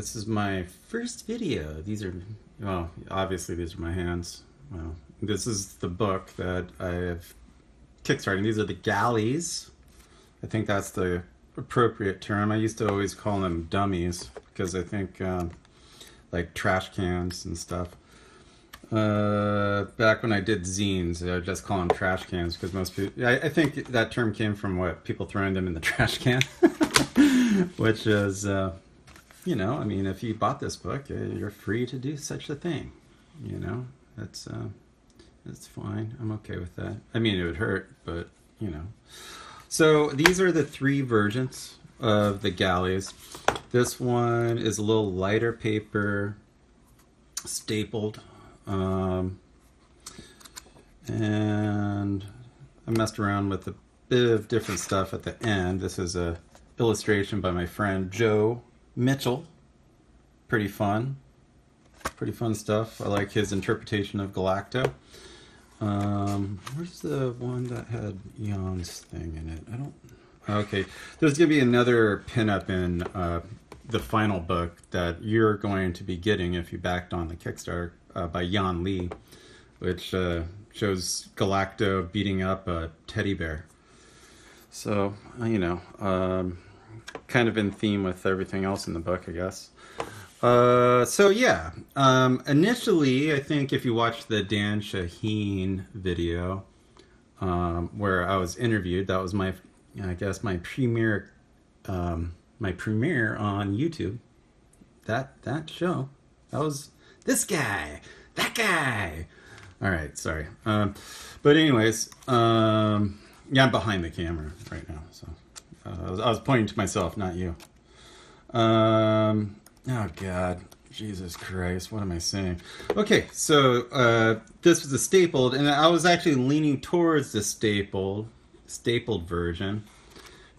This is my first video. These are, well, obviously these are my hands. Well, this is the book that I have kickstarting. These are the Galleys. I think that's the appropriate term. I used to always call them dummies because I think like trash cans and stuff. Back when I did zines, I would just call them trash cans because most people, I think that term came from what people throwing them in the trash can, which is, you know, I mean, if you bought this book, you're free to do such a thing, you know, that's fine. I'm okay with that. I mean, it would hurt, but you know. So these are the three versions of the Galleys. This one is a little lighter paper, stapled. And I messed around with a bit of different stuff at the end. This is a illustration by my friend Joe Mitchell. Pretty fun stuff. I like his interpretation of Galacto. Where's the one that had Jan's thing in it? I don't. Okay, there's gonna be another pinup in the final book that you're going to be getting if you backed on the Kickstarter. By Jan Lee, which shows Galacto beating up a teddy bear. So, you know, kind of in theme with everything else in the book, I guess. So yeah, initially, I think if you watch the Dan Shaheen video, where I was interviewed, that was my, I guess, my premiere on YouTube. That show, that was this guy, that guy. All right, sorry. But anyways, yeah, I'm behind the camera right now, so I was pointing to myself, not you. Oh God, Jesus Christ, what am I saying? Okay, so this was a stapled, and I was actually leaning towards the stapled version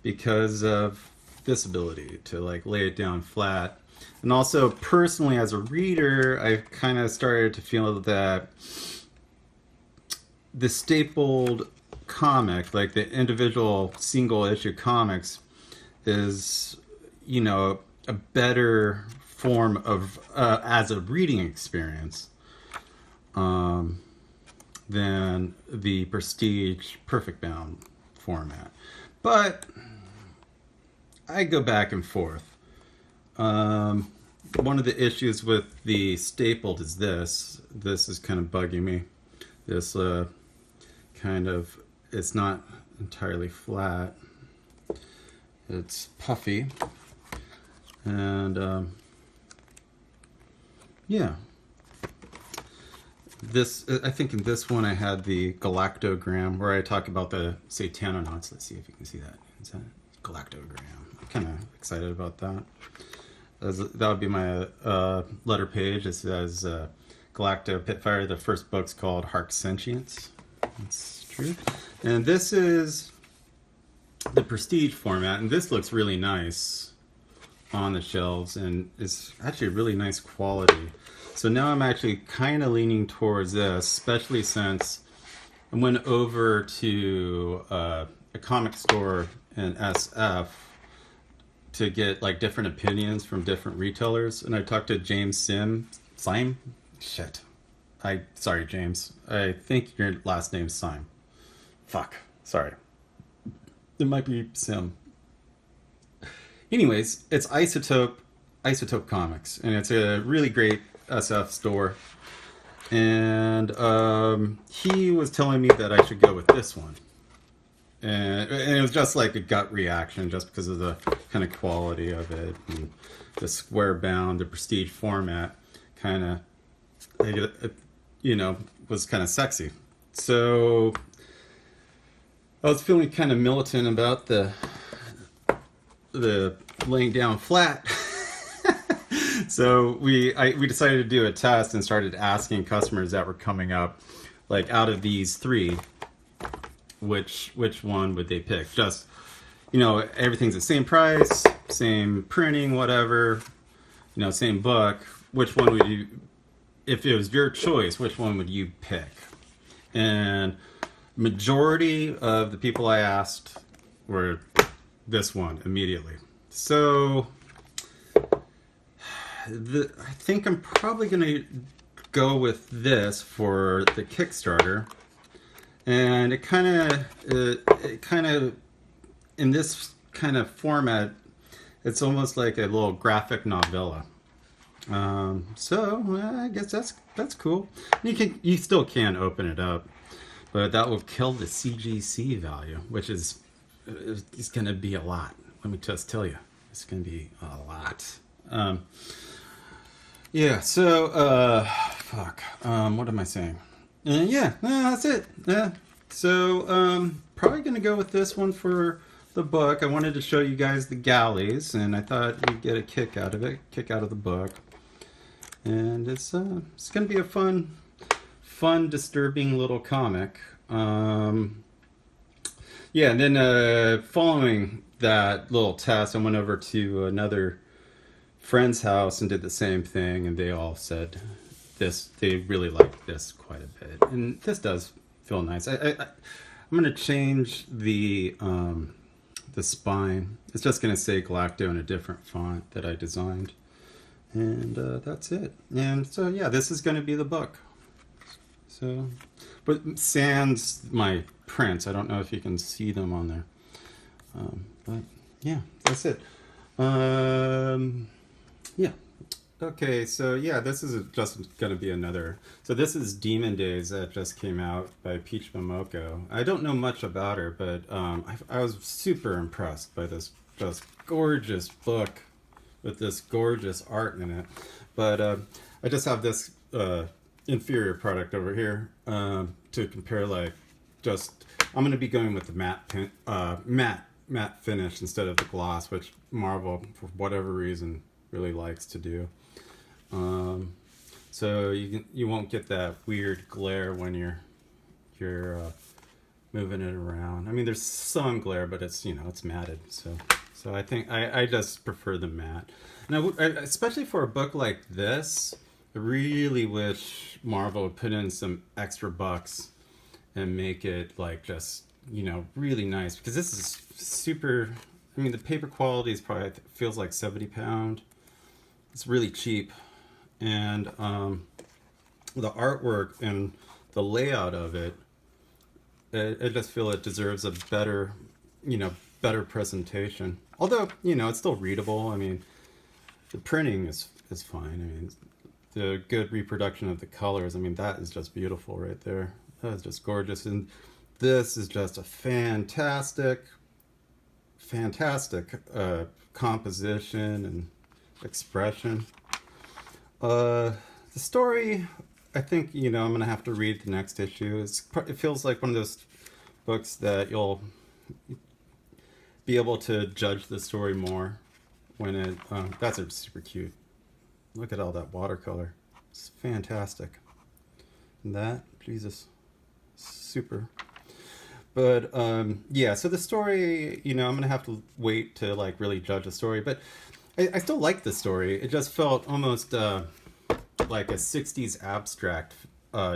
because of this ability to like lay it down flat. And also, personally, as a reader, I kind of started to feel that the stapled comic, like the individual single issue comics, is, you know, a better form of, as a reading experience, than the Prestige Perfect Bound format. But I go back and forth. One of the issues with the stapled is this. This is kind of bugging me. This kind of, it's not entirely flat. It's puffy. And yeah. This, I think in this one I had the galactogram where I talk about the Satanonauts. Let's see if you can see that. Is that galactogram? I'm kind of excited about that. That would be my letter page. It says Galacto Pitfire. The first book's called Hark Sentience. That's true. And this is the Prestige format, and this looks really nice on the shelves, and it's actually really nice quality. So now I'm actually kind of leaning towards this, especially since I went over to a comic store in SF to get like different opinions from different retailers, and I talked to James Syme. Shit. Sorry, James. I think your last name's Syme. Fuck. Sorry. It might be Sim. Anyways, it's Isotope Comics, and it's a really great SF store. And he was telling me that I should go with this one. And it was just like a gut reaction just because of the kind of quality of it and the square bound, the Prestige format kind of, you know, was kind of sexy. So I was feeling kind of militant about the laying down flat. So we decided to do a test and started asking customers that were coming up, like, out of these three, which one would they pick? Just, you know, everything's the same price, same printing, whatever, you know, same book. Which one would you, if it was your choice, which one would you pick? And majority of the people I asked were this one immediately. So I think I'm probably going to go with this for the Kickstarter. And it kind of, in this kind of format, it's almost like a little graphic novella. So I guess that's cool. You still can open it up, but that will kill the CGC value, which is going to be a lot. Let me just tell you, it's going to be a lot. Yeah. So fuck. What am I saying? Yeah, that's it. Yeah. So probably going to go with this one for the book. I wanted to show you guys the Galleys, and I thought you'd get a kick out of it, kick out of the book. And it's going to be a fun, disturbing little comic. Yeah, and then following that little test, I went over to another friend's house and did the same thing, and they all said they really liked this quite a bit, and this does feel nice. I'm going to change the spine. It's just going to say Galacto in a different font that I designed. And that's it. And so, yeah, this is going to be the book. So, but sans my prints. I don't know if you can see them on there. But, yeah, that's it. Yeah. Okay, so, yeah, this is just going to be another... So this is Demon Days that just came out by Peach Momoko. I don't know much about her, but I was super impressed by this just gorgeous book with this gorgeous art in it. But I just have this inferior product over here to compare. Like, just I'm going to be going with the matte finish instead of the gloss, which Marvel, for whatever reason, really likes to do. So you won't get that weird glare when you're moving it around. I mean, there's some glare, but it's it's matted. So I think I just prefer the matte. And especially for a book like this, I really wish Marvel would put in some extra bucks and make it like just really nice, because this is super. I mean, the paper quality is probably feels like 70 pound. It's really cheap, and the artwork and the layout of it, I just feel it deserves a better, better presentation. Although, it's still readable. I mean, the printing is fine. I mean, the good reproduction of the colors. I mean, that is just beautiful right there. That is just gorgeous. And this is just a fantastic composition and expression. The story, I think, I'm going to have to read the next issue. It feels like one of those books that you'll be able to judge the story more when it... that's super cute. Look at all that watercolor. It's fantastic. And that, Jesus, super. But, yeah, so the story, I'm going to have to wait to, like, really judge the story. But I still like the story. It just felt almost like a 60s abstract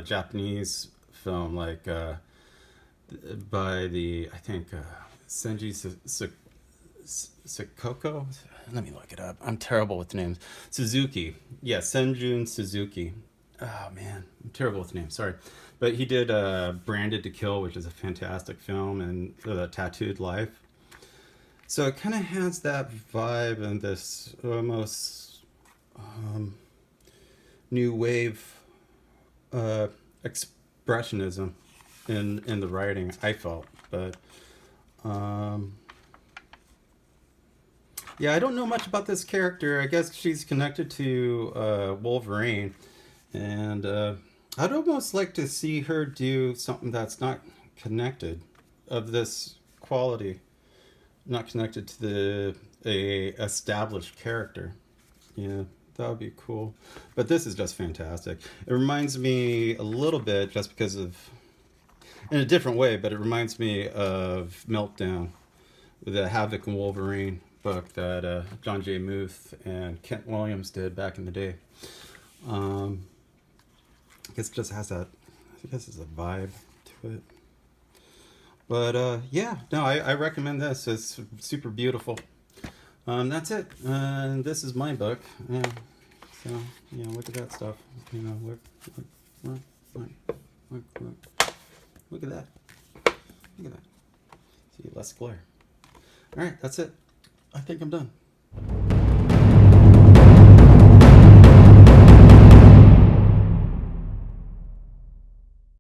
Japanese film, like by the, I think, Senji Sakoko? Let me look it up. I'm terrible with names. Suzuki. Yeah, Senjun Suzuki. Oh, man. I'm terrible with names. Sorry. But he did Branded to Kill, which is a fantastic film, and Tattooed Life. So it kind of has that vibe and this almost new wave expressionism in the writing, I felt. But yeah, I don't know much about this character. I guess she's connected to Wolverine, and I'd almost like to see her do something that's not connected, of this quality, not connected to a established character. Yeah, that would be cool. But this is just fantastic. It reminds me a little bit, just because of, in a different way, but it reminds me of Meltdown, the Havoc and Wolverine book that John J. Muth and Kent Williams did back in the day. I guess it just has that, I guess it's a vibe to it. But yeah, no, I recommend this. It's super beautiful. That's it. This is my book. So, you know, look at that stuff. You know, look at that. Look at that. See, less glare. All right, that's it. I think I'm done.